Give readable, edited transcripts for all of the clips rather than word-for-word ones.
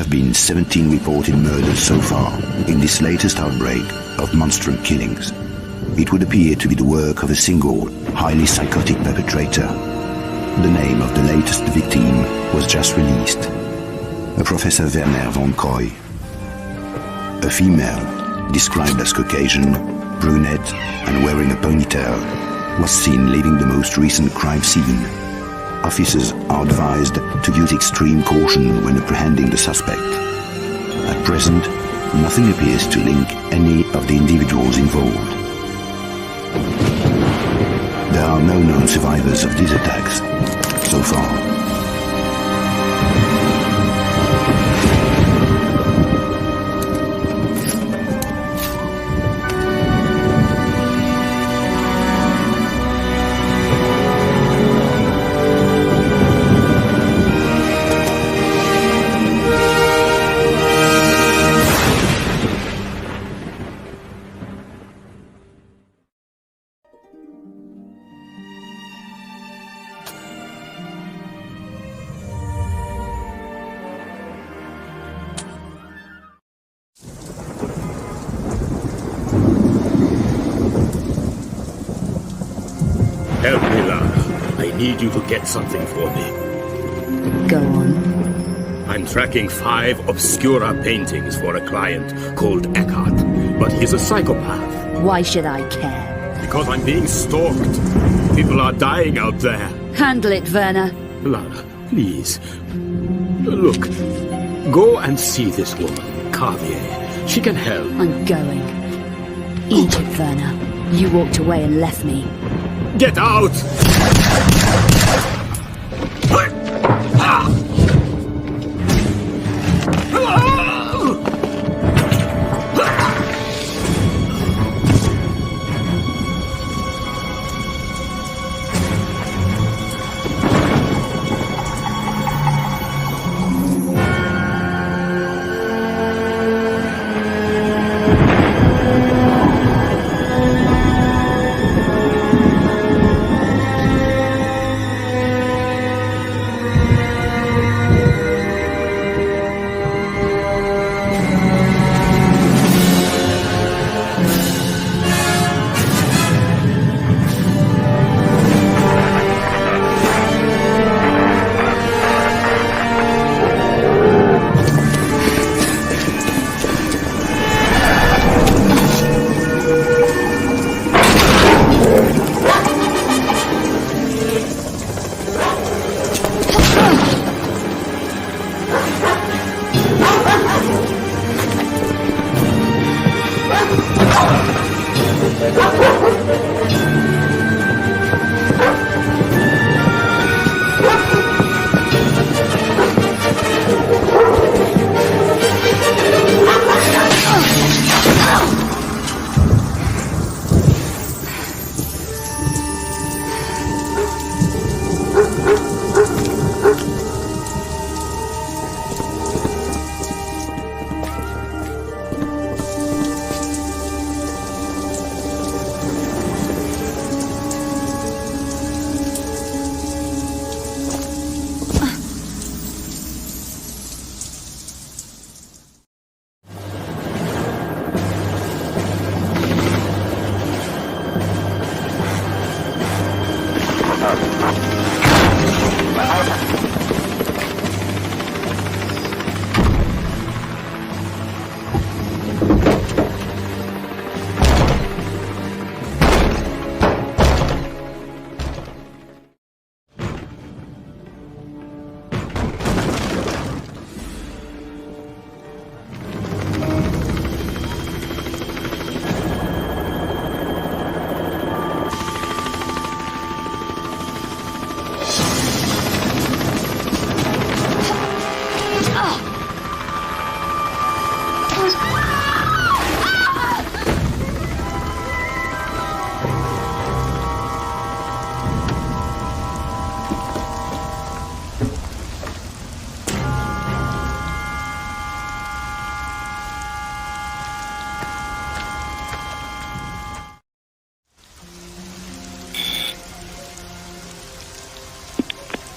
have been 17 reported murders so far in this latest outbreak of monstrous killings. It would appear to be the work of a single, highly psychotic perpetrator. The name of the latest victim was just released. A Professor Werner von Croy. A female, described as Caucasian, brunette, and wearing a ponytail, was seen leaving the most recent crime scene. Officers are advised to use extreme caution when apprehending the suspect. At present, nothing appears to link any of the individuals involved. There are no known survivors of these attacks so far. Help me, Lara. I need you to get something for me. Go on. I'm tracking 5 obscura paintings for a client called Eckhart, but he's a psychopath. Why should I care? Because I'm being stalked. People are dying out there. Handle it, Werner. Lara, please. Look, go and see this woman, Carvier. She can help. I'm going. Eat it, Werner. You walked away and left me. Get out!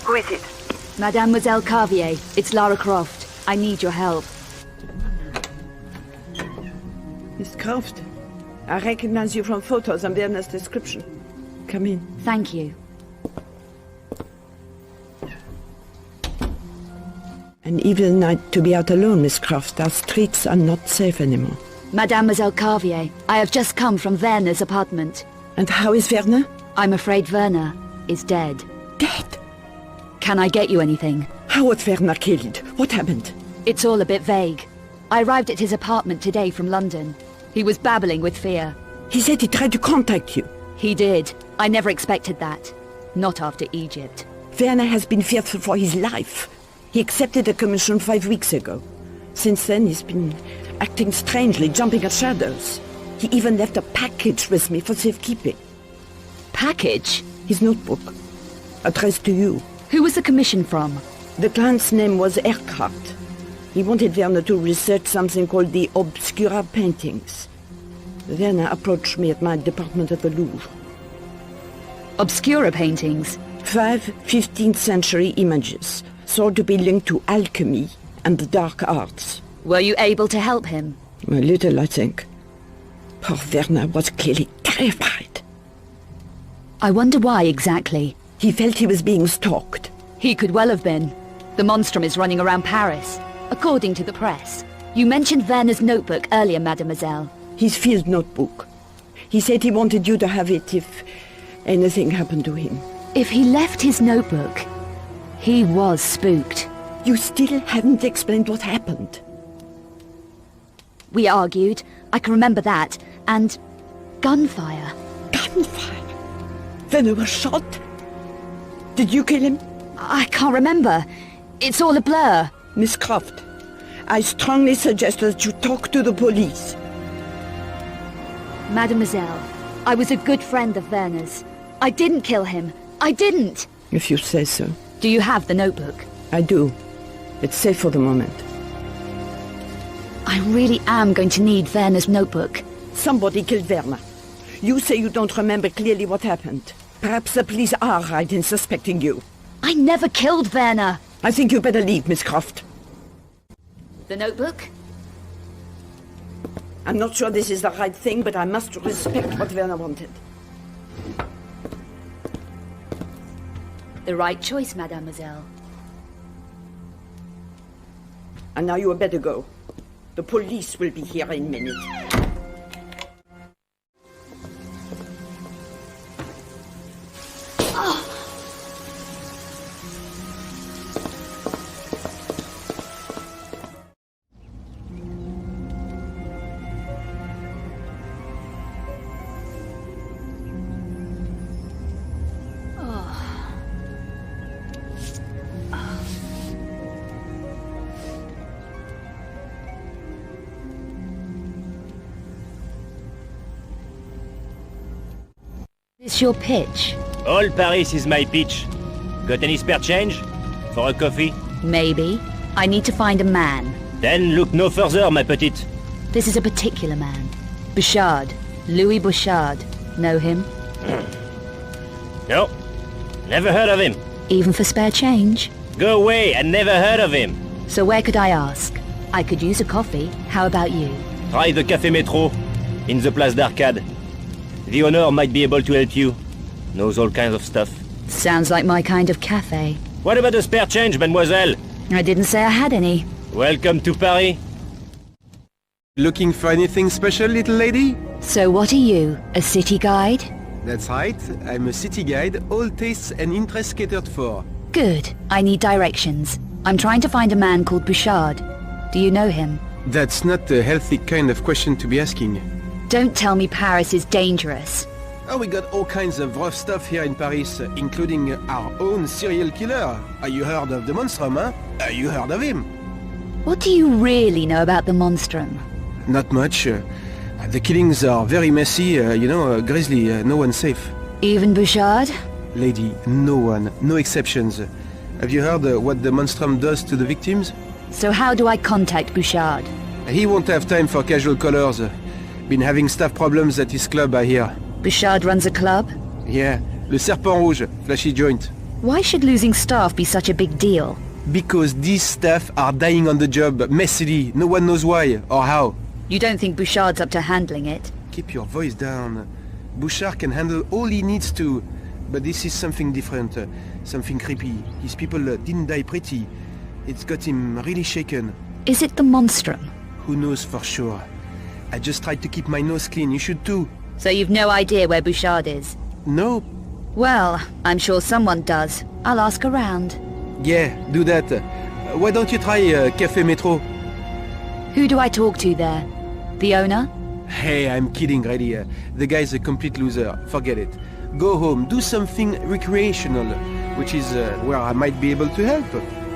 Who is it? Mademoiselle Carvier, it's Lara Croft. I need your help. Miss Croft, I recognize you from photos and Werner's description. Come in. Thank you. An evil night to be out alone, Miss Croft. Our streets are not safe anymore. Mademoiselle Carvier, I have just come from Werner's apartment. And how is Werner? I'm afraid Werner is dead. Dead? Can I get you anything? How was Werner killed? What happened? It's all a bit vague. I arrived at his apartment today from London. He was babbling with fear. He said he tried to contact you. He did. I never expected that. Not after Egypt. Werner has been fearful for his life. He accepted a commission 5 weeks ago. Since then, he's been acting strangely, jumping at shadows. He even left a package with me for safekeeping. Package? His notebook, addressed to you. Who was the commission from? The client's name was Erkracht. He wanted Werner to research something called the Obscura paintings. Werner approached me at my department at the Louvre. Obscura paintings? 5 15th century images, thought to be linked to alchemy and the dark arts. Were you able to help him? A little, I think. Poor Werner was clearly terrified. I wonder why exactly. He felt he was being stalked. He could well have been. The monstrum is running around Paris, according to the press. You mentioned Werner's notebook earlier, mademoiselle. His field notebook. He said he wanted you to have it if anything happened to him. If he left his notebook, he was spooked. You still haven't explained what happened. We argued, I can remember that, and gunfire. Gunfire? Werner was shot? Did you kill him? I can't remember. It's all a blur. Miss Croft, I strongly suggest that you talk to the police. Mademoiselle, I was a good friend of Werner's. I didn't kill him. I didn't. If you say so. Do you have the notebook? I do. It's safe for the moment. I really am going to need Werner's notebook. Somebody killed Werner. You say you don't remember clearly what happened. Perhaps the police are right in suspecting you. I never killed Werner. I think you better leave, Miss Croft. The notebook? I'm not sure this is the right thing, but I must respect what Werner wanted. The right choice, mademoiselle. And now you had better go. The police will be here in a minute. Is your pitch? All Paris is my pitch. Got any spare change? For a coffee? Maybe. I need to find a man. Then look no further, ma petite. This is a particular man. Bouchard. Louis Bouchard. Know him? No. Never heard of him. Even for spare change? Go away, I never heard of him. So where could I ask? I could use a coffee. How about you? Try the Café Métro, in the Place d'Arcade. The owner might be able to help you. Knows all kinds of stuff. Sounds like my kind of cafe. What about the spare change, mademoiselle? I didn't say I had any. Welcome to Paris. Looking for anything special, little lady? So what are you? A city guide? That's right, I'm a city guide, all tastes and interests catered for. Good. I need directions. I'm trying to find a man called Bouchard. Do you know him? That's not a healthy kind of question to be asking. Don't tell me Paris is dangerous. Oh, we got all kinds of rough stuff here in Paris, including our own serial killer. You heard of the Monstrum, huh? You heard of him? What do you really know about the monstrum? Not much. The killings are very messy, grisly, no one's safe. Even Bouchard? Lady, no one, no exceptions. Have you heard what the Monstrum does to the victims? So how do I contact Bouchard? He won't have time for casual callers. Been having staff problems at his club, I hear. Bouchard runs a club? Yeah, Le Serpent Rouge, flashy joint. Why should losing staff be such a big deal? Because these staff are dying on the job, messily. No one knows why or how. You don't think Bouchard's up to handling it? Keep your voice down. Bouchard can handle all he needs to. But this is something different, something creepy. His people didn't die pretty. It's got him really shaken. Is it the Monstrum? Who knows for sure? I just tried to keep my nose clean, you should too. So you've no idea where Bouchard is? No? Well, I'm sure someone does. I'll ask around. Yeah, do that. Why don't you try Café Metro? Who do I talk to there? The owner? Hey, I'm kidding, really. The guy's a complete loser. Forget it. Go home, do something recreational, which is where I might be able to help.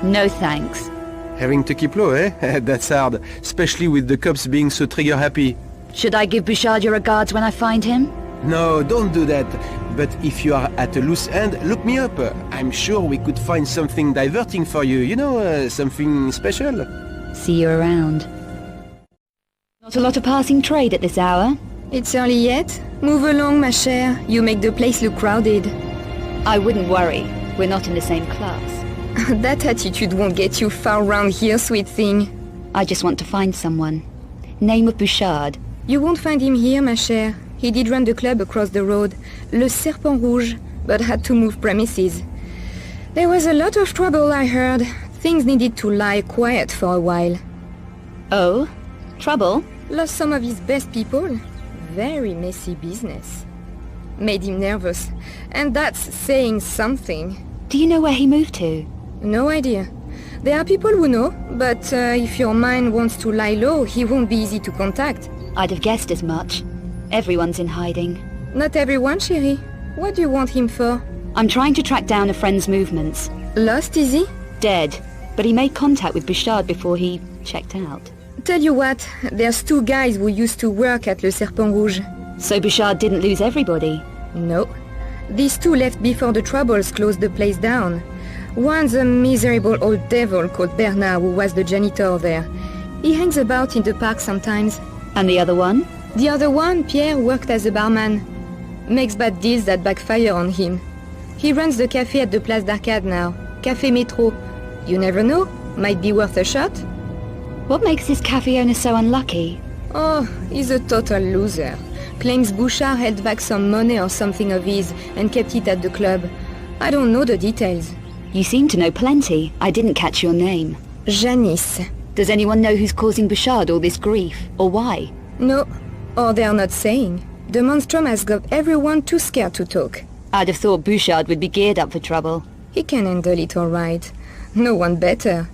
No thanks. Having to keep low, eh? That's hard, especially with the cops being so trigger-happy. Should I give Bouchard your regards when I find him? No, don't do that. But if you are at a loose end, look me up. I'm sure we could find something diverting for you, you know, something special. See you around. Not a lot of passing trade at this hour. It's early yet? Move along, ma chère. You make the place look crowded. I wouldn't worry. We're not in the same class. That attitude won't get you far round here, sweet thing. I just want to find someone. Name of Bouchard. You won't find him here, ma chère. He did run the club across the road, Le Serpent Rouge, but had to move premises. There was a lot of trouble, I heard. Things needed to lie quiet for a while. Oh? Trouble? Lost some of his best people. Very messy business. Made him nervous. And that's saying something. Do you know where he moved to? No idea. There are people who know, but if your mind wants to lie low, he won't be easy to contact. I'd have guessed as much. Everyone's in hiding. Not everyone, chérie. What do you want him for? I'm trying to track down a friend's movements. Lost, is he? Dead. But he made contact with Bouchard before he checked out. Tell you what, there's 2 guys who used to work at Le Serpent Rouge. So Bouchard didn't lose everybody? No. These 2 left before the troubles closed the place down. One's a miserable old devil called Bernard, who was the janitor there. He hangs about in the park sometimes. And the other one? The other one, Pierre, worked as a barman. Makes bad deals that backfire on him. He runs the cafe at the Place d'Arcade now. Café Metro. You never know. Might be worth a shot. What makes this cafe owner so unlucky? Oh, he's a total loser. Claims Bouchard held back some money or something of his and kept it at the club. I don't know the details. You seem to know plenty. I didn't catch your name. Janice. Does anyone know who's causing Bouchard all this grief? Or why? No. Or they're not saying. The Monstrum has got everyone too scared to talk. I'd have thought Bouchard would be geared up for trouble. He can handle it all right. No one better.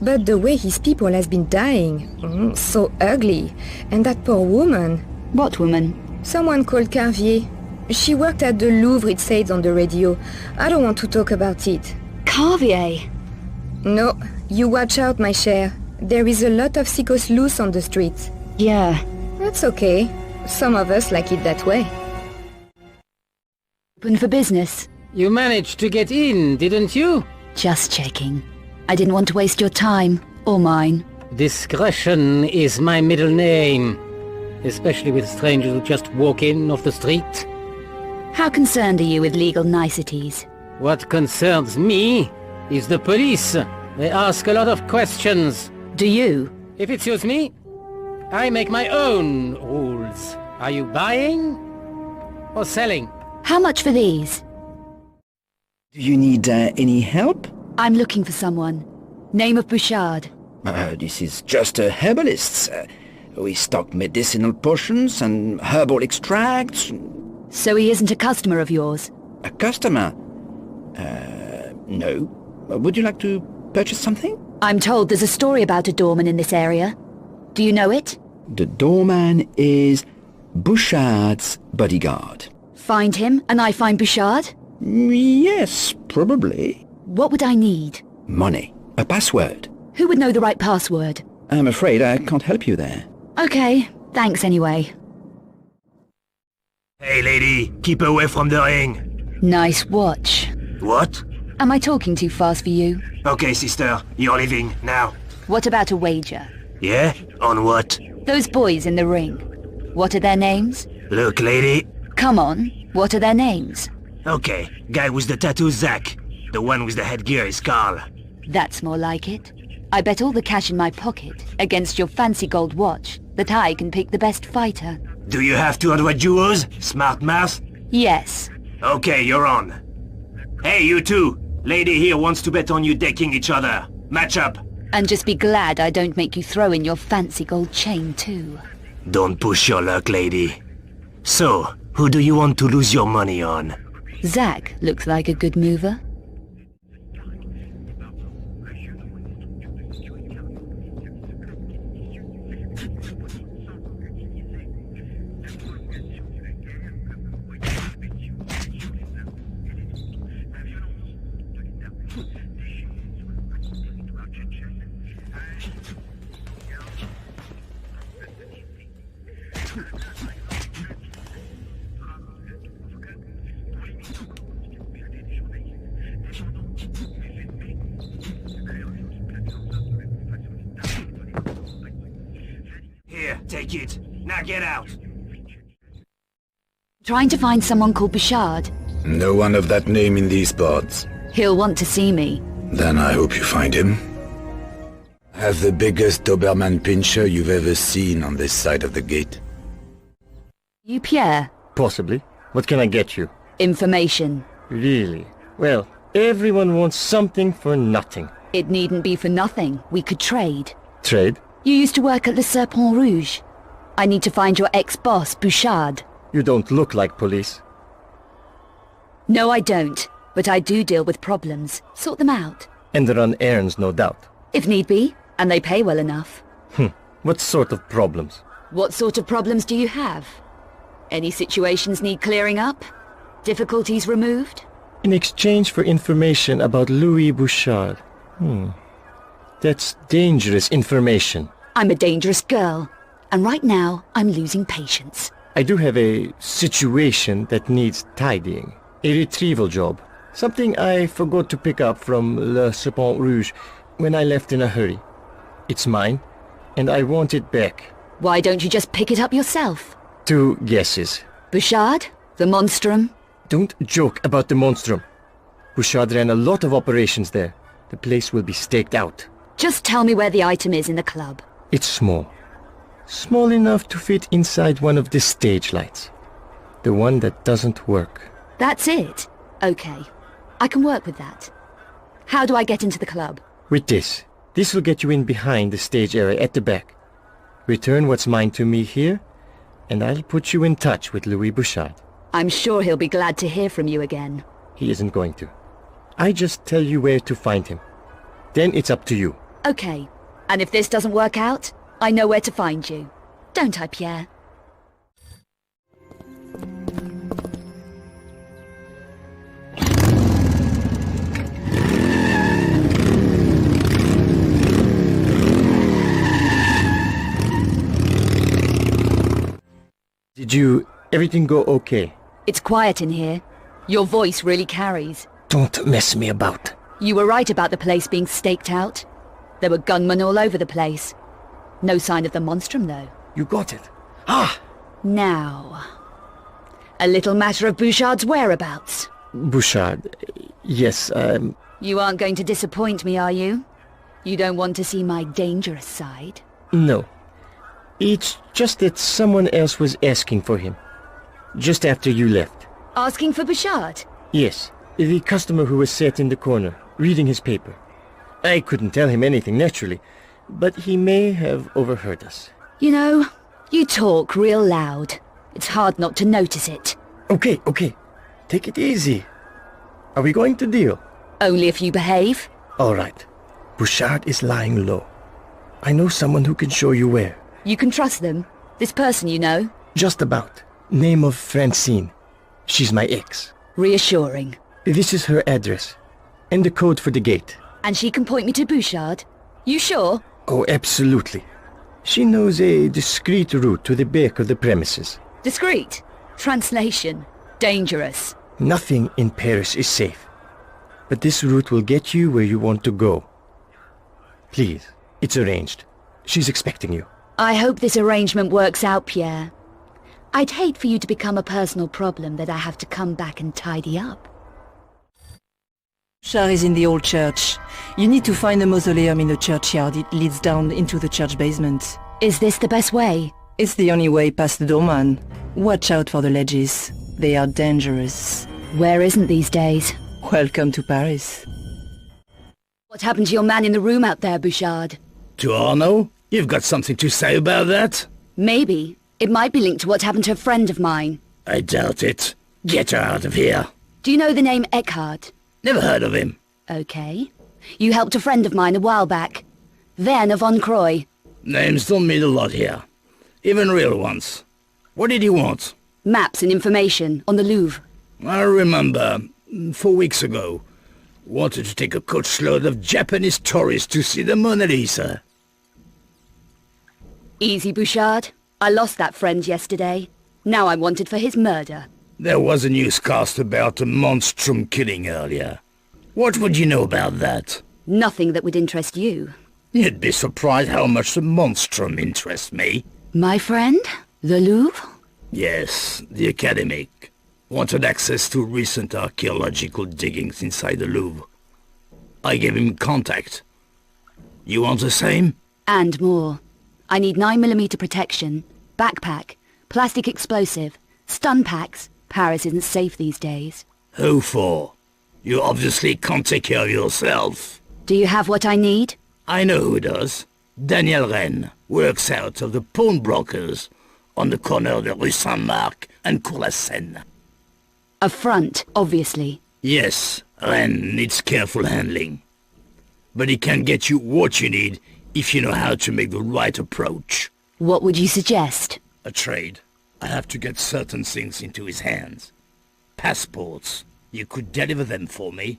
But the way his people has been dying, so ugly. And that poor woman. What woman? Someone called Carvier. She worked at the Louvre, it said on the radio. I don't want to talk about it. Carvier? No, you watch out, my chère. There is a lot of sickos loose on the streets. Yeah. That's okay. Some of us like it that way. Open for business? You managed to get in, didn't you? Just checking. I didn't want to waste your time, or mine. Discretion is my middle name. Especially with strangers who just walk in off the street. How concerned are you with legal niceties? What concerns me is the police. They ask a lot of questions. Do you? If it suits me, I make my own rules. Are you buying or selling? How much for these? Do you need any help? I'm looking for someone. Name of Bouchard. This is just a herbalist. We stock medicinal potions and herbal extracts. So he isn't a customer of yours? A customer? No. Would you like to purchase something? I'm told there's a story about a doorman in this area. Do you know it? The doorman is Bouchard's bodyguard. Find him, and I find Bouchard? Yes, probably. What would I need? Money. A password. Who would know the right password? I'm afraid I can't help you there. Okay, thanks anyway. Hey lady, keep away from the ring. Nice watch. What? Am I talking too fast for you? Okay sister, you're leaving, now. What about a wager? Yeah? On what? Those boys in the ring. What are their names? Look lady. Come on, what are their names? Okay, guy with the tattoo Zach. The one with the headgear is Carl. That's more like it. I bet all the cash in my pocket against your fancy gold watch that I can pick the best fighter. Do you have 200 euros, smart mouth? Yes. Okay, you're on. Hey, you two! Lady here wants to bet on you decking each other. Match up. And just be glad I don't make you throw in your fancy gold chain too. Don't push your luck, lady. So, who do you want to lose your money on? Zach looks like a good mover. Here, take it. Now get out. Trying to find someone called Bouchard. No one of that name in these parts. He'll want to see me. Then I hope you find him. Have the biggest Doberman pincher you've ever seen on this side of the gate. You Pierre? Possibly. What can I get you? Information. Really? Well, everyone wants something for nothing. It needn't be for nothing. We could trade. Trade? You used to work at Le Serpent Rouge. I need to find your ex-boss, Bouchard. You don't look like police. No, I don't. But I do deal with problems. Sort them out. And run errands, no doubt. If need be. And they pay well enough. What sort of problems? What sort of problems do you have? Any situations need clearing up? Difficulties removed? In exchange for information about Louis Bouchard. That's dangerous information. I'm a dangerous girl. And right now, I'm losing patience. I do have a situation that needs tidying. A retrieval job. Something I forgot to pick up from Le Serpent Rouge when I left in a hurry. It's mine, and I want it back. Why don't you just pick it up yourself? 2 guesses. Bouchard? The Monstrum? Don't joke about the Monstrum. Bouchard ran a lot of operations there. The place will be staked out. Just tell me where the item is in the club. It's small. Small enough to fit inside one of the stage lights. The one that doesn't work. That's it? Okay. I can work with that. How do I get into the club? With this. This will get you in behind the stage area at the back. Return what's mine to me here, and I'll put you in touch with Louis Bouchard. I'm sure he'll be glad to hear from you again. He isn't going to. I just tell you where to find him. Then it's up to you. Okay. And if this doesn't work out, I know where to find you. Don't I, Pierre? Did everything go okay? It's quiet in here. Your voice really carries. Don't mess me about. You were right about the place being staked out. There were gunmen all over the place. No sign of the Monstrum, though. You got it. Ah! Now, a little matter of Bouchard's whereabouts. Bouchard, yes, You aren't going to disappoint me, are you? You don't want to see my dangerous side? No. It's just that someone else was asking for him. Just after you left. Asking for Bouchard? Yes. The customer who was sat in the corner, reading his paper. I couldn't tell him anything, naturally, but he may have overheard us. You know, you talk real loud. It's hard not to notice it. Okay. Take it easy. Are we going to deal? Only if you behave. All right. Bouchard is lying low. I know someone who can show you where. You can trust them? This person you know? Just about. Name of Francine. She's my ex. Reassuring. This is her address. And the code for the gate. And she can point me to Bouchard? You sure? Oh, absolutely. She knows a discreet route to the back of the premises. Discreet? Translation. Dangerous. Nothing in Paris is safe. But this route will get you where you want to go. Please, it's arranged. She's expecting you. I hope this arrangement works out, Pierre. I'd hate for you to become a personal problem that I have to come back and tidy up. Bouchard is in the old church. You need to find the mausoleum in the churchyard. It leads down into the church basement. Is this the best way? It's the only way past the doorman. Watch out for the ledges. They are dangerous. Where isn't these days? Welcome to Paris. What happened to your man in the room out there, Bouchard? To Arnaud? You've got something to say about that? Maybe. It might be linked to what happened to a friend of mine. I doubt it. Get her out of here. Do you know the name Eckhart? Never heard of him. Okay. You helped a friend of mine a while back. Werner von Croy. Names don't mean a lot here. Even real ones. What did he want? Maps and information on the Louvre. I remember, 4 weeks ago, wanted to take a coachload of Japanese tourists to see the Mona Lisa. Easy, Bouchard. I lost that friend yesterday. Now I'm wanted for his murder. There was a newscast about a monstrum killing earlier. What would you know about that? Nothing that would interest you. You'd be surprised how much the monstrum interests me. My friend? The Louvre? Yes, the academic. Wanted access to recent archaeological diggings inside the Louvre. I gave him contact. You want the same? And more. I need 9mm protection, backpack, plastic explosive, stun packs. Paris isn't safe these days. Who for? You obviously can't take care of yourself. Do you have what I need? I know who does. Daniel Rennes works out of the pawnbrokers on the corner of the Rue Saint-Marc and Cour la Seine. A front, obviously. Yes, Rennes needs careful handling. But he can get you what you need if you know how to make the right approach. What would you suggest? A trade. I have to get certain things into his hands. Passports. You could deliver them for me.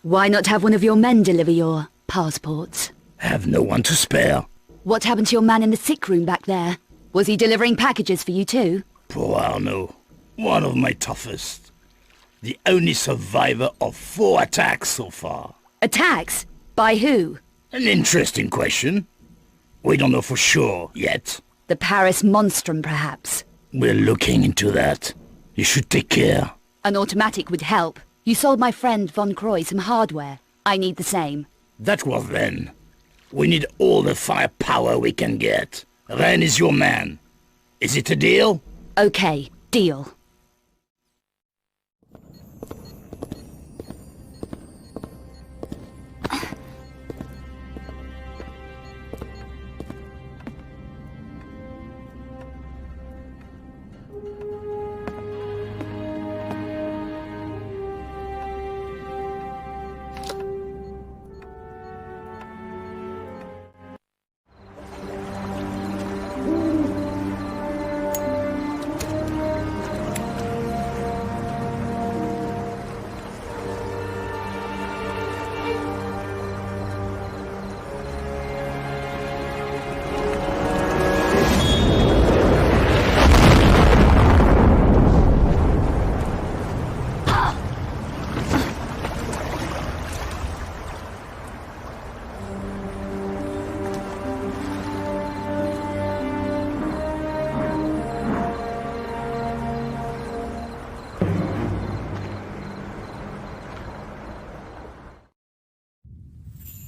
Why not have one of your men deliver your passports? Have no one to spare. What happened to your man in the sick room back there? Was he delivering packages for you too? Poor Arnaud. One of my toughest. The only survivor of 4 attacks so far. Attacks? By who? An interesting question. We don't know for sure yet. The Paris Monstrum, perhaps. We're looking into that. You should take care. An automatic would help. You sold my friend Von Croy some hardware. I need the same. That was then. We need all the firepower we can get. Rennes is your man. Is it a deal? Okay, deal.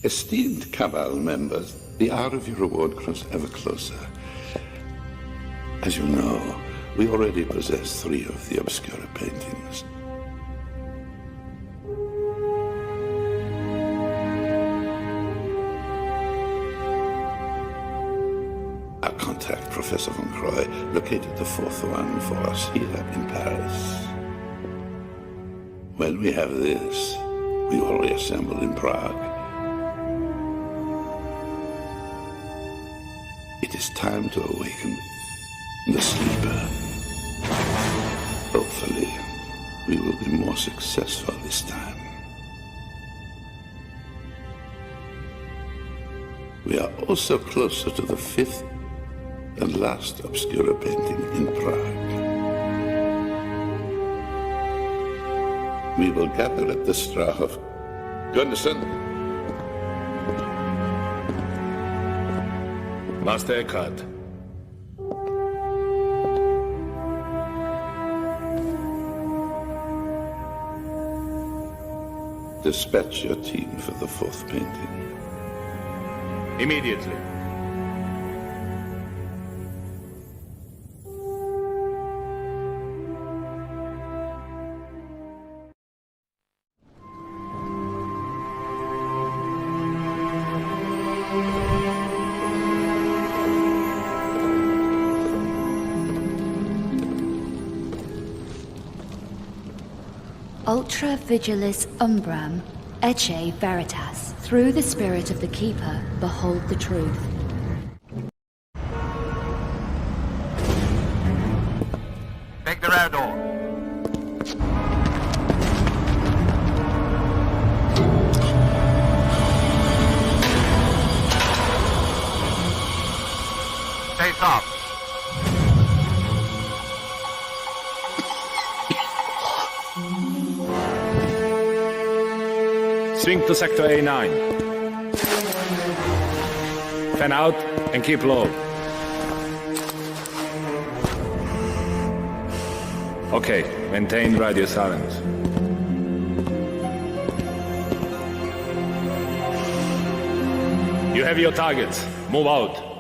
Esteemed Cabal members, the hour of your reward grows ever closer. As you know, we already possess 3 of the Obscura paintings. Our contact, Professor Von Croy, located the 4th one for us here in Paris. When we have this, we will reassemble in Prague. It is time to awaken the sleeper. Hopefully, we will be more successful this time. We are also closer to the 5th and last Obscura painting in Prague. We will gather at the Strahov. Gunderson? Master Eckhart. Dispatch your team for the fourth painting. Immediately. Ultra vigilis umbram, ecce veritas. Through the spirit of the Keeper, behold the truth. Take the rear door. Stay soft. Swing to Sector A9. Fan out and keep low. Okay, maintain radio silence. You have your targets. Move out.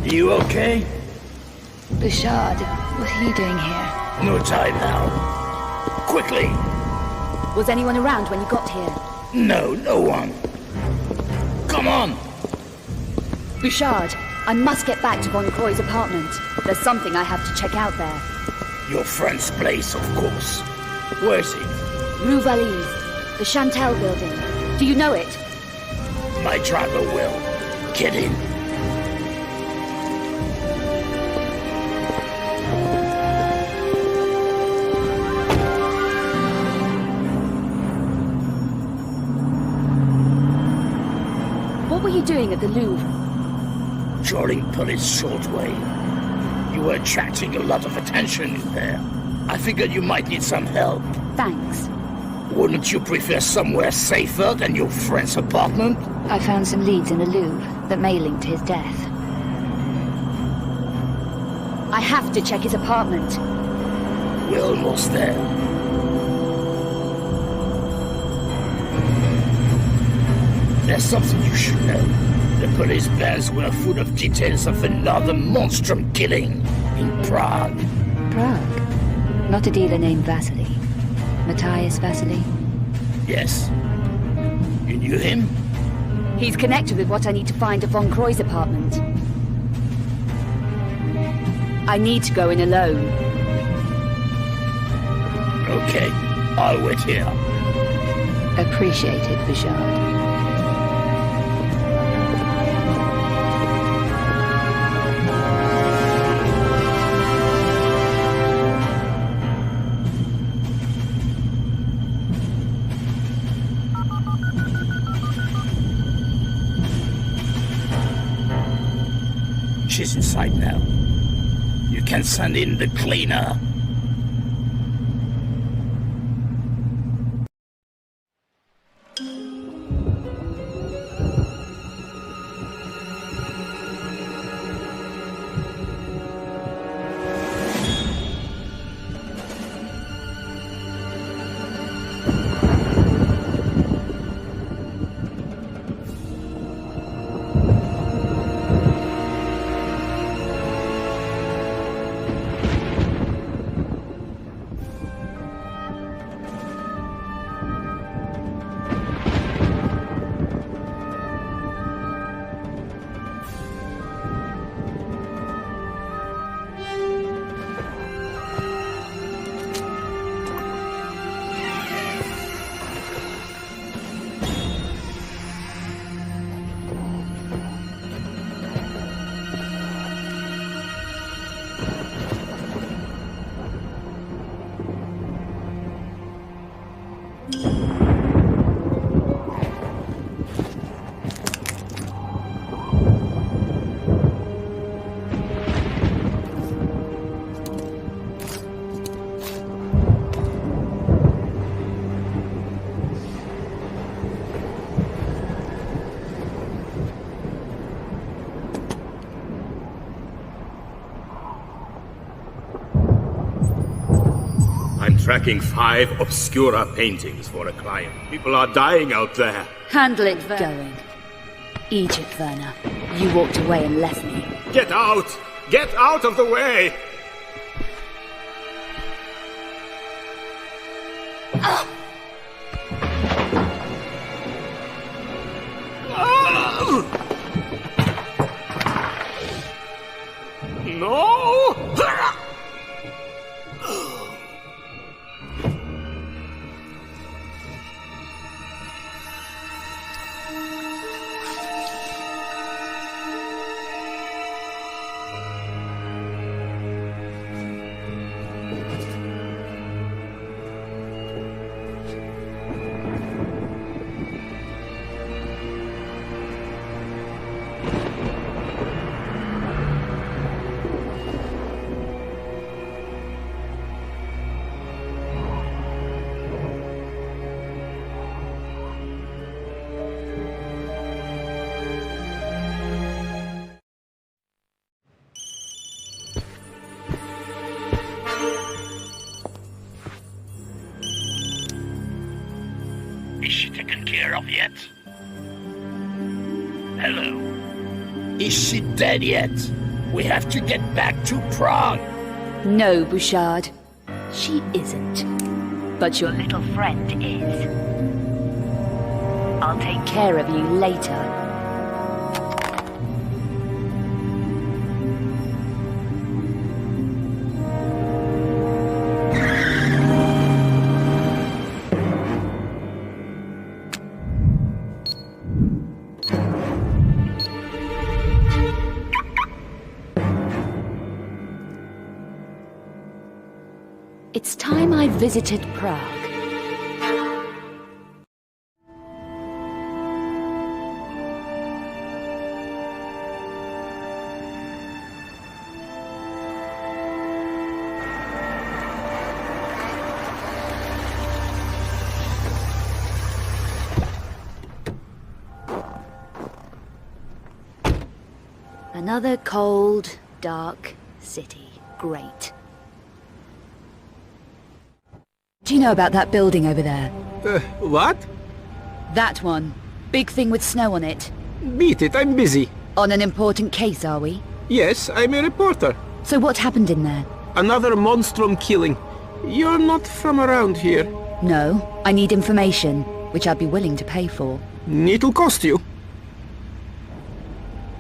You okay? Bouchard, what's he doing here? No time now. Quickly! Was anyone around when you got here? No one. Come on! Bouchard, I must get back to Von Croy's apartment. There's something I have to check out there. Your friend's place, of course. Where is it? Rue Valise, the Chantel building. Do you know it? My driver will. Get in. What were you doing at the Louvre? Trolling police shortwave. You were attracting a lot of attention in there. I figured you might need some help. Thanks. Wouldn't you prefer somewhere safer than your friend's apartment? I found some leads in the Louvre that may link to his death. I have to check his apartment. We're almost there. There's something you should know. The police plans were full of details of another monstrum killing in Prague. Prague? Not a dealer named Vasily. Matthias Vasily? Yes. You knew him? He's connected with what I need to find at Von Croy's apartment. I need to go in alone. Okay, I'll wait here. Appreciate it, Bouchard. She's inside now. You can send in the cleaner. Tracking 5 Obscura paintings for a client. People are dying out there. Handle it, going. Egypt, Werner. You walked away and left me. Get out! Get out of the way! No! Is she taken care of yet? Hello? Is she dead yet? We have to get back to Prague. No, Bouchard. She isn't. But your little friend is. I'll take care of you later. It's time I visited Prague. Another cold, dark city. Great. Do you know about that building over there? What? That one. Big thing with snow on it. Beat it, I'm busy. On an important case, are we? Yes, I'm a reporter. So what happened in there? Another monstrum killing. You're not from around here. No, I need information, which I'd be willing to pay for. It'll cost you.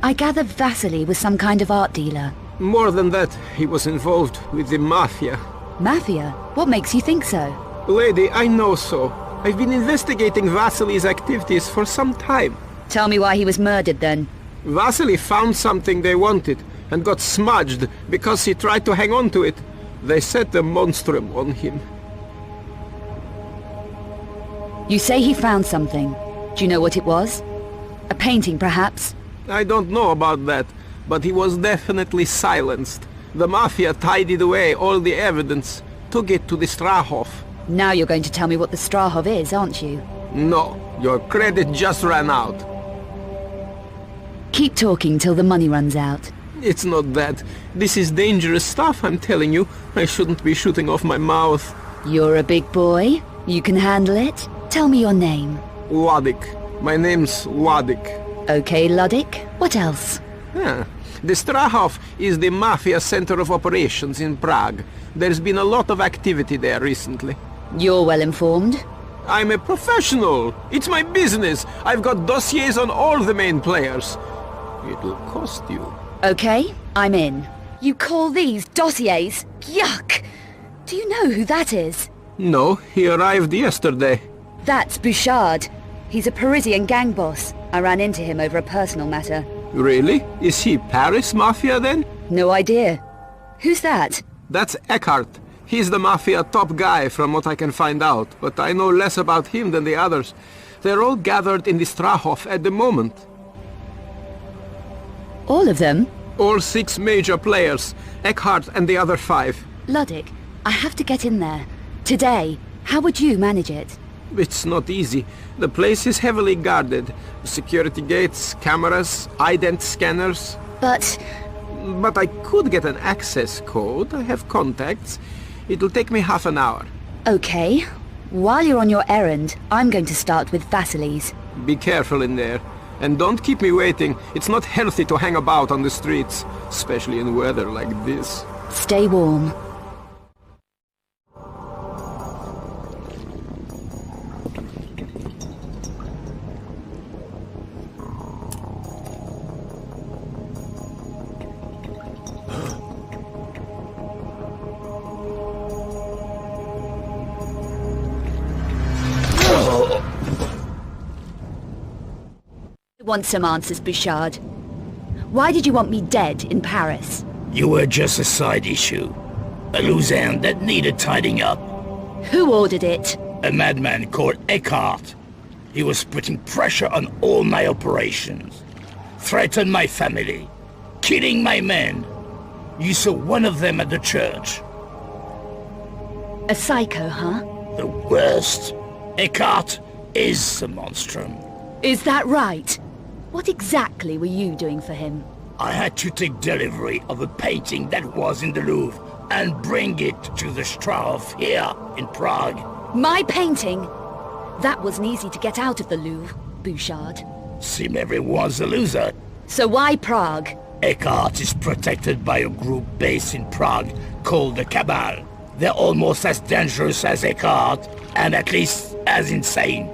I gather Vasily was some kind of art dealer. More than that, he was involved with the Mafia. Mafia? What makes you think so? Lady, I know so. I've been investigating Vasily's activities for some time. Tell me why he was murdered then. Vasily found something they wanted and got smudged because he tried to hang on to it. They set the monstrum on him. You say he found something. Do you know what it was? A painting, perhaps? I don't know about that, but he was definitely silenced. The Mafia tidied away all the evidence, took it to the Strahov. Now you're going to tell me what the Strahov is, aren't you? No, your credit just ran out. Keep talking till the money runs out. It's not that. This is dangerous stuff, I'm telling you. I shouldn't be shooting off my mouth. You're a big boy. You can handle it. Tell me your name. Ludwig. My name's Ludwig. Okay, Ludwig. What else? The Strahov is the Mafia center of operations in Prague. There's been a lot of activity there recently. You're well informed. I'm a professional. It's my business. I've got dossiers on all the main players. It'll cost you. Okay, I'm in. You call these dossiers? Yuck! Do you know who that is? No, he arrived yesterday. That's Bouchard. He's a Parisian gang boss. I ran into him over a personal matter. Really? Is he Paris Mafia then? No idea. Who's that? That's Eckhart. He's the Mafia top guy from what I can find out, but I know less about him than the others. They're all gathered in the Strahov at the moment. All of them? All 6 major players. Eckhart and the other 5. Ludwig, I have to get in there. Today. How would you manage it? It's not easy. The place is heavily guarded. Security gates, cameras, ident scanners. But I could get an access code. I have contacts. It'll take me half an hour. Okay. While you're on your errand, I'm going to start with Vasily's. Be careful in there. And don't keep me waiting. It's not healthy to hang about on the streets, especially in weather like this. Stay warm. I want some answers, Bouchard. Why did you want me dead in Paris? You were just a side issue. A loose end that needed tidying up. Who ordered it? A madman called Eckhart. He was putting pressure on all my operations. Threatened my family. Killing my men. You saw one of them at the church. A psycho, huh? The worst. Eckhart is the monstrum. Is that right? What exactly were you doing for him? I had to take delivery of a painting that was in the Louvre and bring it to the Strahov here in Prague. My painting? That wasn't easy to get out of the Louvre, Bouchard. Seemed everyone's a loser. So why Prague? Eckhart is protected by a group based in Prague called the Cabal. They're almost as dangerous as Eckhart, and at least as insane.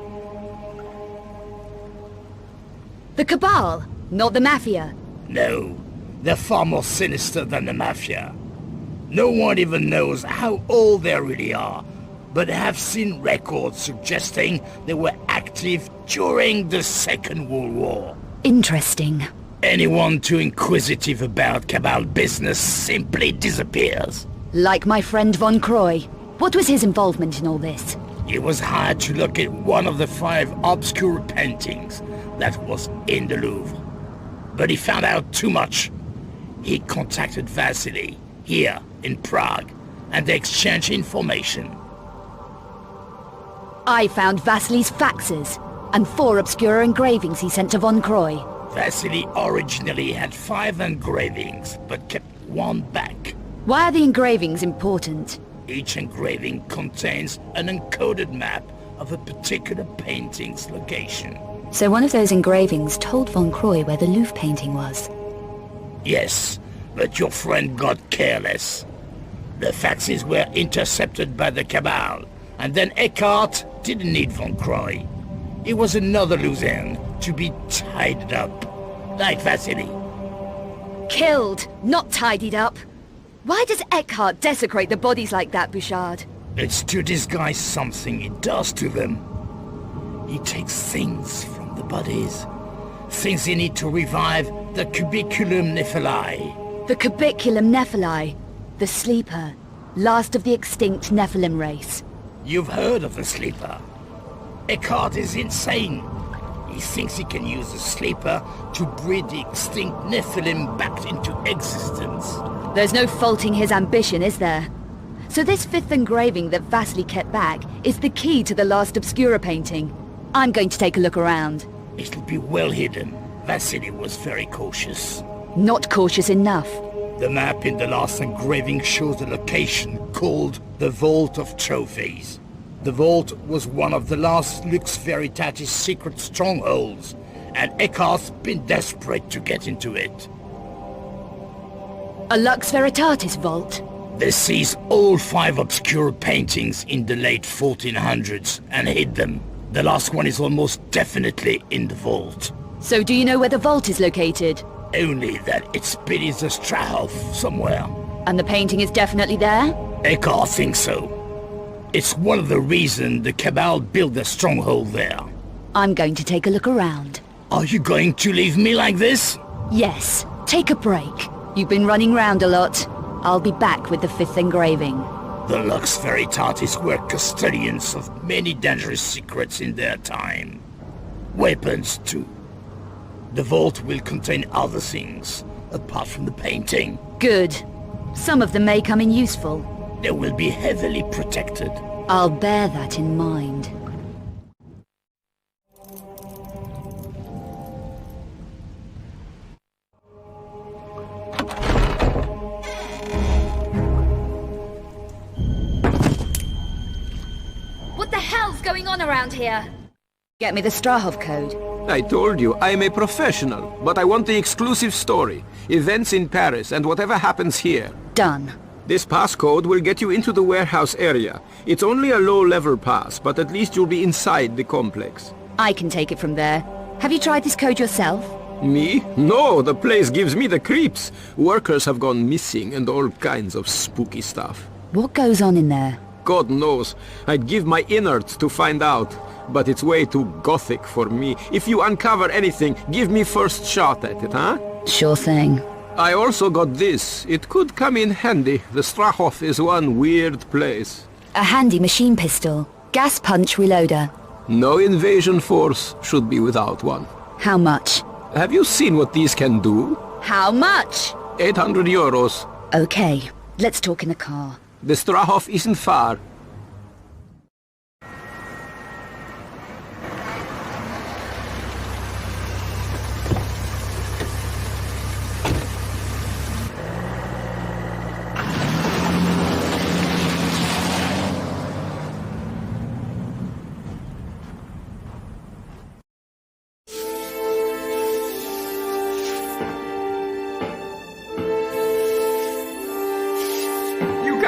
The Cabal, not the Mafia. No, they're far more sinister than the Mafia. No one even knows how old they really are, but have seen records suggesting they were active during the Second World War. Interesting. Anyone too inquisitive about Cabal business simply disappears. Like my friend Von Croy. What was his involvement in all this? He was hired to look at one of the 5 obscure paintings that was in the Louvre. But he found out too much. He contacted Vasily, here in Prague, and they exchanged information. I found Vasily's faxes, and 4 obscure engravings he sent to Von Croy. Vasily originally had 5 engravings, but kept 1 back. Why are the engravings important? Each engraving contains an encoded map of a particular painting's location. So one of those engravings told Von Croy where the Louvre painting was? Yes, but your friend got careless. The faxes were intercepted by the Cabal, and then Eckhart didn't need Von Croy. He was another loose end to be tied up, like Vasily. Killed, not tidied up. Why does Eckhart desecrate the bodies like that, Bouchard? It's to disguise something he does to them. He takes things from the bodies. Things he need to revive the cubiculum Nephili. The cubiculum Nephili. The Sleeper. Last of the extinct Nephilim race. You've heard of the Sleeper. Eckhart is insane. He thinks he can use the Sleeper to breed the extinct Nephilim back into existence. There's no faulting his ambition, is there? So this 5th engraving that Vasily kept back is the key to the last Obscura painting. I'm going to take a look around. It'll be well hidden. Vasily was very cautious. Not cautious enough. The map in the last engraving shows a location called the Vault of Trophies. The vault was one of the last Lux Veritatis secret strongholds, and Eckhart's been desperate to get into it. A Lux Veritatis vault? They seized all 5 obscure paintings in the late 1400s and hid them. The last one is almost definitely in the vault. So do you know where the vault is located? Only that it's beneath the Strahov somewhere. And the painting is definitely there? Eckhart thinks so. It's one of the reasons the Cabal built their stronghold there. I'm going to take a look around. Are you going to leave me like this? Yes. Take a break. You've been running round a lot. I'll be back with the 5th engraving. The Lux Veritatis were custodians of many dangerous secrets in their time. Weapons, too. The vault will contain other things, apart from the painting. Good. Some of them may come in useful. They will be heavily protected. I'll bear that in mind. What the hell's going on around here? Get me the Strahov code. I told you, I'm a professional, but I want the exclusive story. Events in Paris and whatever happens here. Done. This passcode will get you into the warehouse area. It's only a low-level pass, but at least you'll be inside the complex. I can take it from there. Have you tried this code yourself? Me? No, the place gives me the creeps. Workers have gone missing and all kinds of spooky stuff. What goes on in there? God knows. I'd give my innards to find out. But it's way too gothic for me. If you uncover anything, give me first shot at it, huh? Sure thing. I also got this. It could come in handy. The Strahov is one weird place. A handy machine pistol. Gas punch reloader. No invasion force should be without one. How much? Have you seen what these can do? How much? 800 euros. Okay, let's talk in the car. The Strahov isn't far.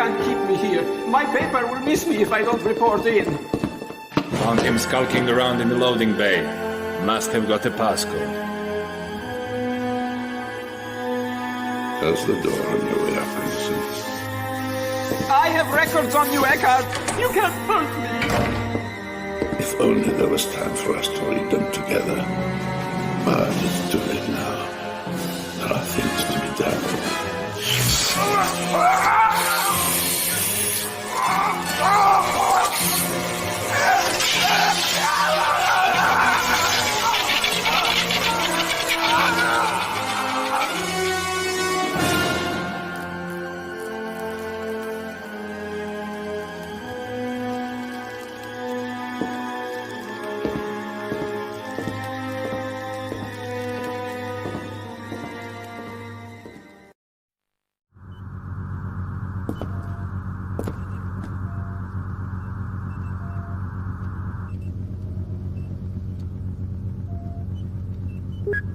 can't keep me here. My paper will miss me if I don't report in. Found him skulking around in the loading bay. Must have got a passcode. Close the door on your way up, Anderson. I have records on you, Eckhart. You can't hurt me. If only there was time for us to read them together. But it's too late now. There are things to be done.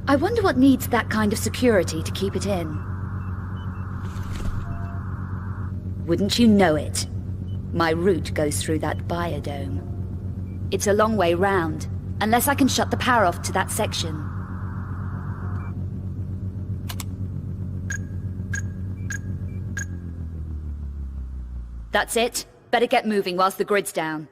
I wonder what needs that kind of security to keep it in. Wouldn't you know it? My route goes through that biodome. It's a long way round, unless I can shut the power off to that section. That's it. Better get moving whilst the grid's down.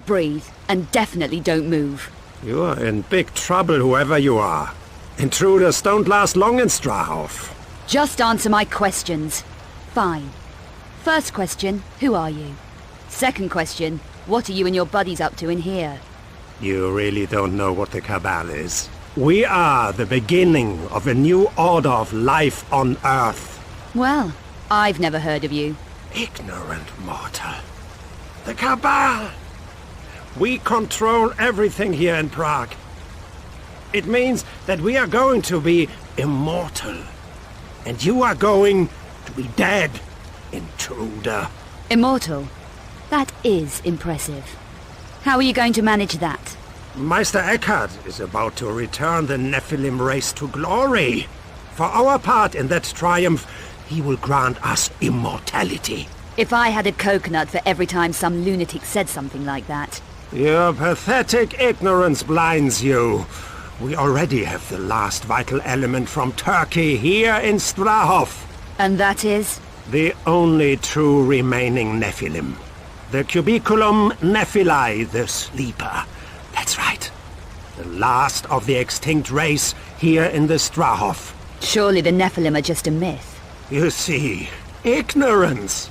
Breathe, and definitely don't move. You're in big trouble, whoever you are. Intruders don't last long in Strahov. Just answer my questions. Fine. First question, who are you? Second question, what are you and your buddies up to in here? You really don't know what the Cabal is. We are the beginning of a new order of life on Earth. Well, I've never heard of you. Ignorant mortal. The Cabal! We control everything here in Prague. It means that we are going to be immortal. And you are going to be dead, intruder. Immortal? That is impressive. How are you going to manage that? Meister Eckhart is about to return the Nephilim race to glory. For our part in that triumph, he will grant us immortality. If I had a coconut for every time some lunatic said something like that. Your pathetic ignorance blinds you. We already have the last vital element from Turkey here in Strahov. And that is? The only true remaining Nephilim. The Cubiculum Nephilae, the Sleeper. That's right. The last of the extinct race here in the Strahov. Surely the Nephilim are just a myth. You see, ignorance.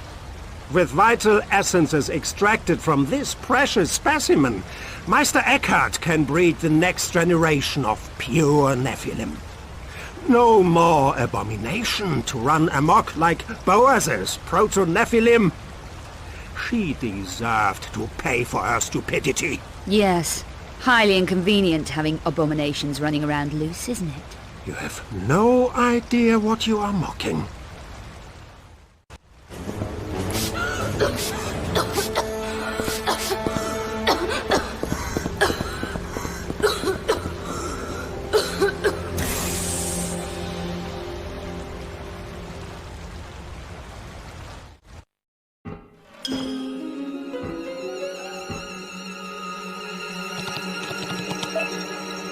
With vital essences extracted from this precious specimen, Meister Eckhart can breed the next generation of pure Nephilim. No more abomination to run amok like Boaz's proto-Nephilim. She deserved to pay for her stupidity. Yes. Highly inconvenient having abominations running around loose, isn't it? You have no idea what you are mocking.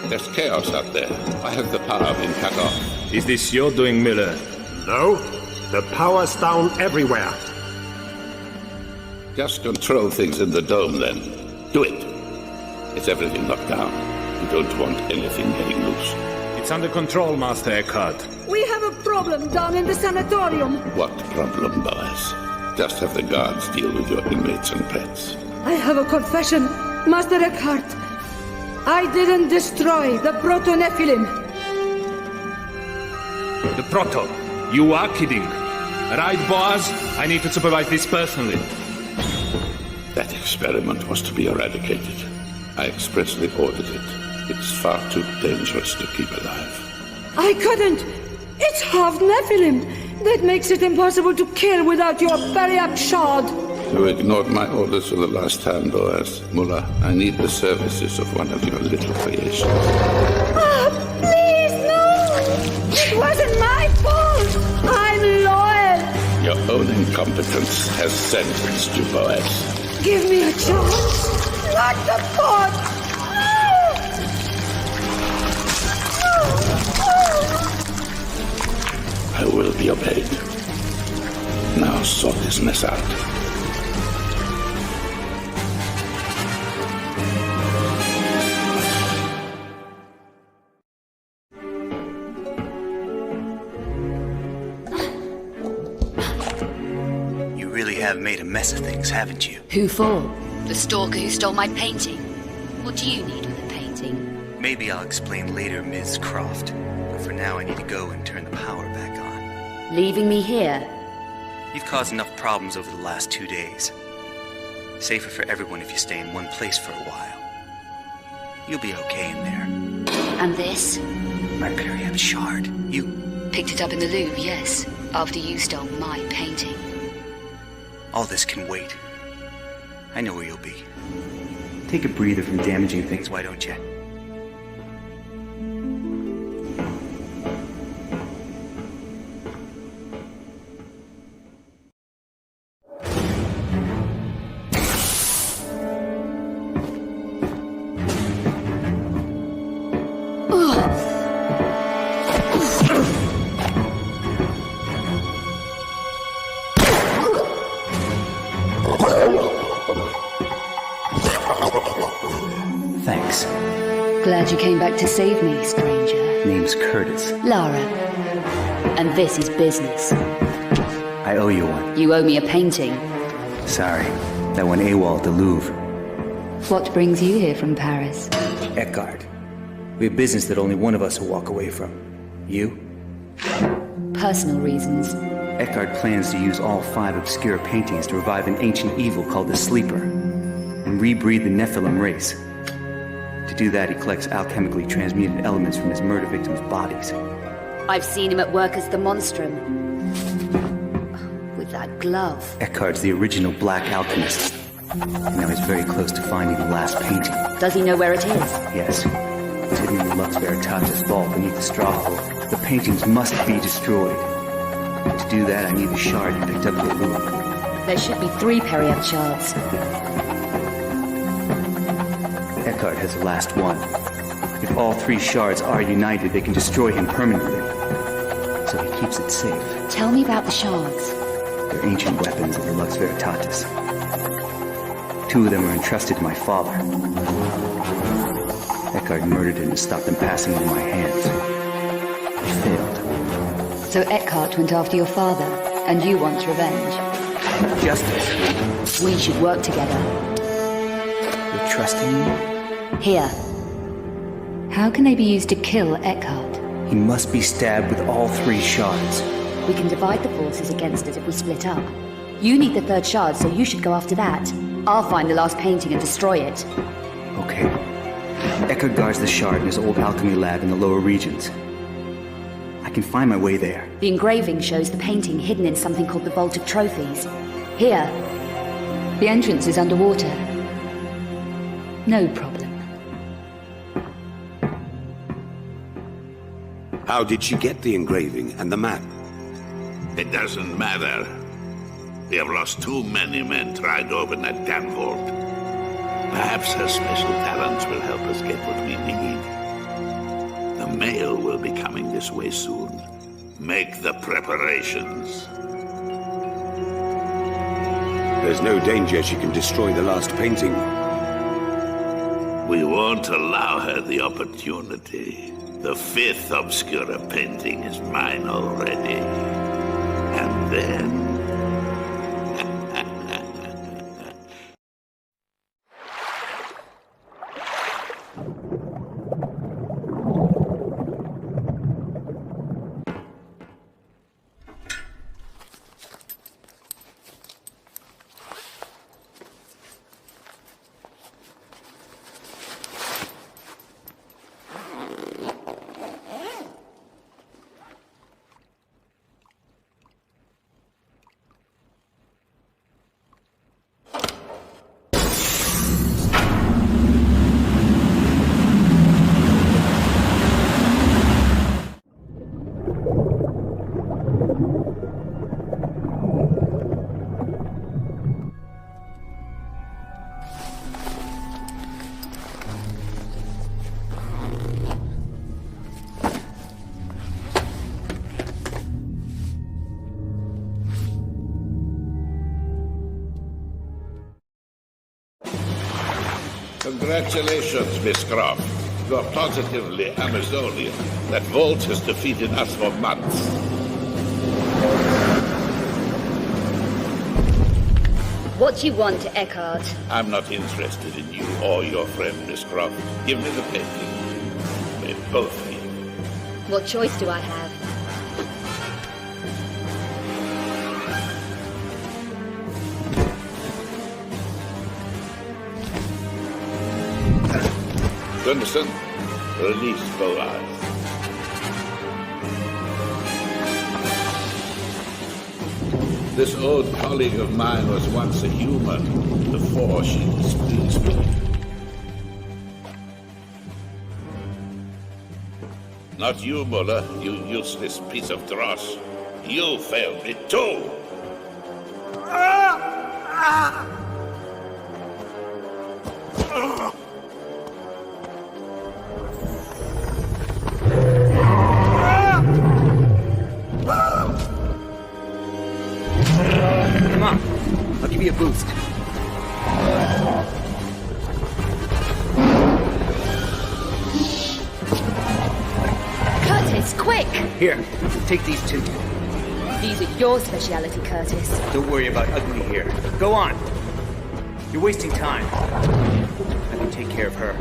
There's chaos out there. Why has the power been cut off? Is this your doing, Miller? No. The power's down everywhere. Just control things in the dome, then. Do it. Is everything locked down? You don't want anything getting loose. It's under control, Master Eckhart. We have a problem down in the sanatorium. What problem, Boaz? Just have the guards deal with your inmates and pets. I have a confession, Master Eckhart. I didn't destroy the Proto-Nephilim. The Proto. You are kidding. Right, Boaz? I need to supervise this personally. That experiment was to be eradicated. I expressly ordered it. It's far too dangerous to keep alive. I couldn't. It's half Nephilim. That makes it impossible to kill without your Periap shard. You ignored my orders for the last time, Boaz. Mullah, I need the services of one of your little creations. Ah, please, no! It wasn't my fault! I'm loyal! Your own incompetence has sentenced you, Boaz. Give me a chance! Not the pot! I will be obeyed. Now sort this mess out. You really have made a mess of things, haven't you? Who for? The stalker who stole my painting? What do you need with a painting? Maybe I'll explain later, Ms. Croft. But for now, I need to go and turn the power back on. Leaving me here? You've caused enough problems over the last 2 days. Safer for everyone if you stay in one place for a while. You'll be okay in there. And this? My Periap shard. You picked it up in the Louvre, yes. After you stole my painting. All this can wait. I know where you'll be. Take a breather from damaging things, why don't you? Thanks. Glad you came back to save me, stranger. Name's Curtis. Lara. And this is business. I owe you one. You owe me a painting. Sorry. That went AWOL at the Louvre. What brings you here from Paris? Eckhart. We have business that only one of us will walk away from. You? Personal reasons. Eckhart plans to use all 5 obscure paintings to revive an ancient evil called the Sleeper, and rebreed the Nephilim race. To do that, he collects alchemically transmuted elements from his murder victims' bodies. I've seen him at work as the Monstrum. With that glove. Eckhart's the original black alchemist. And now he's very close to finding the last painting. Does he know where it is? Yes. It's hidden in the Lux Veritatis vault beneath the straw hole. The paintings must be destroyed. To do that, I need the shard you picked up at the Louvre. There should be 3 Periap shards. Eckhart has the last one. If all 3 shards are united, they can destroy him permanently. So he keeps it safe. Tell me about the shards. They're ancient weapons of the Lux Veritatis. 2 of them were entrusted to my father. Eckhart murdered him to stop them passing into my hands. I failed. So Eckhart went after your father, and you want revenge? Justice. We should work together. You're trusting me? Here. How can they be used to kill Eckhart? He must be stabbed with all 3 shards. We can divide the forces against us if we split up. You need the 3rd shard, so you should go after that. I'll find the last painting and destroy it. Okay. Eckhart guards the shard in his old alchemy lab in the lower regions. I can find my way there. The engraving shows the painting hidden in something called the Vault of Trophies. Here. The entrance is underwater. No problem. How did she get the engraving and the map? It doesn't matter. We have lost too many men trying to open that damn vault. Perhaps her special talents will help us get what we need. The mail will be coming this way soon. Make the preparations. There's no danger she can destroy the last painting. We won't allow her the opportunity. The 5th Obscura painting is mine already. And then... Congratulations, Miss Croft. You're positively Amazonian. That vault has defeated us for months. What do you want, Eckhart? I'm not interested in you or your friend, Miss Croft. Give me the painting. May both of you. What choice do I have? Gunderson, release Boaz. This old colleague of mine was once a human before she displeased me. Not you, Muller, you useless piece of dross. You failed me too! Come on, I'll give you a boost. Curtis, quick! Here, take these two. These are your speciality, Curtis. Don't worry about ugly here. Go on. You're wasting time. I can take care of her.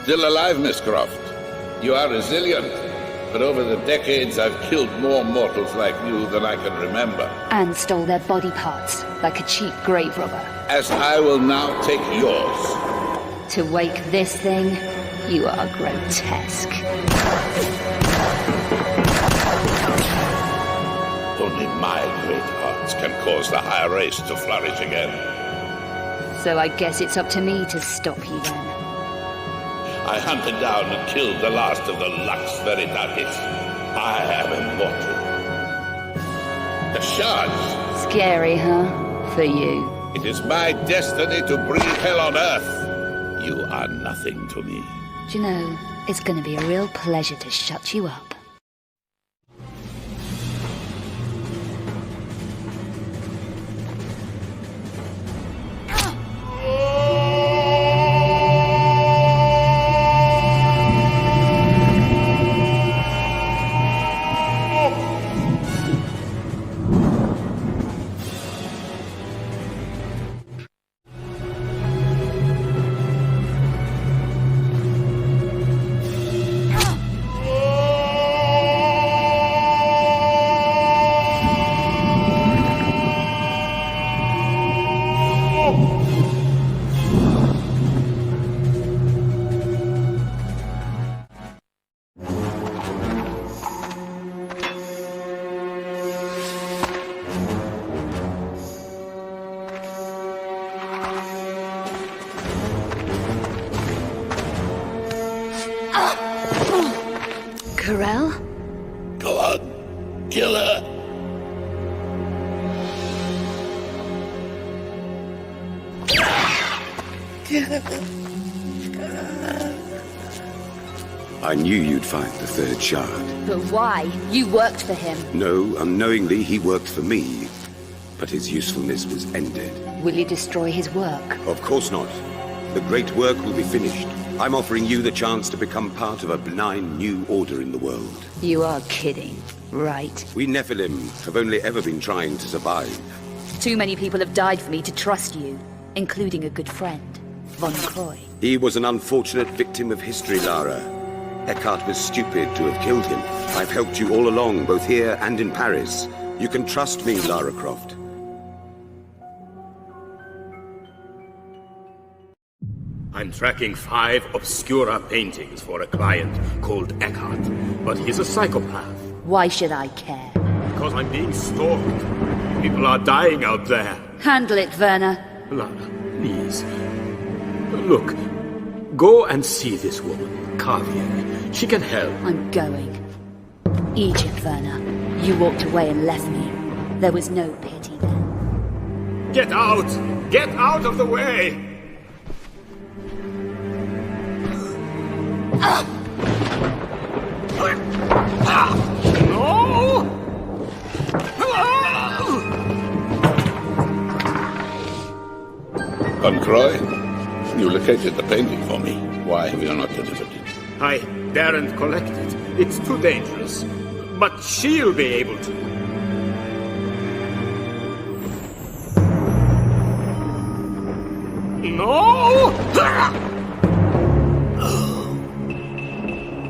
Still alive, Miss Croft. You are resilient, but over the decades I've killed more mortals like you than I can remember. And stole their body parts, like a cheap grave robber. As I will now take yours. To wake this thing, you are grotesque. Only my great hearts can cause the higher race to flourish again. So I guess it's up to me to stop you then. I hunted down and killed the last of the Lux Veritatis. I am immortal. The shards. Scary, huh? For you. It is my destiny to breathe hell on Earth. You are nothing to me. Do you know, it's going to be a real pleasure to shut you up. Go on, kill her. I knew you'd find the third shard. But why? You worked for him. No, unknowingly he worked for me. But his usefulness was ended. Will you destroy his work? Of course not. The great work will be finished. I'm offering you the chance to become part of a benign new order in the world. You are kidding, right? We Nephilim have only ever been trying to survive. Too many people have died for me to trust you, including a good friend, Von Croy. He was an unfortunate victim of history, Lara. Eckhart was stupid to have killed him. I've helped you all along, both here and in Paris. You can trust me, Lara Croft. I'm tracking 5 Obscura paintings for a client called Eckhart, but he's a psychopath. Why should I care? Because I'm being stalked. People are dying out there. Handle it, Werner. Lara, please. Look, go and see this woman, Carvier. She can help. I'm going. Egypt, Werner. You walked away and left me. There was no pity then. Get out! Get out of the way! No! Von Croy, you located the painting for me. Why have you not delivered it? I daren't collect it. It's too dangerous. But she'll be able to. No!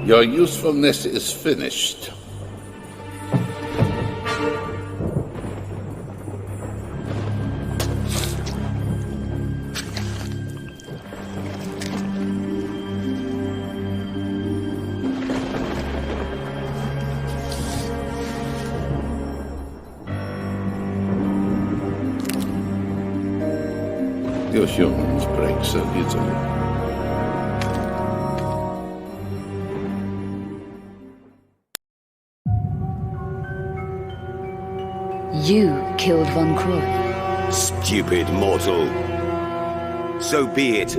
Your usefulness is finished. Your humans break so easily. You killed Von Croy. Stupid mortal. So be it.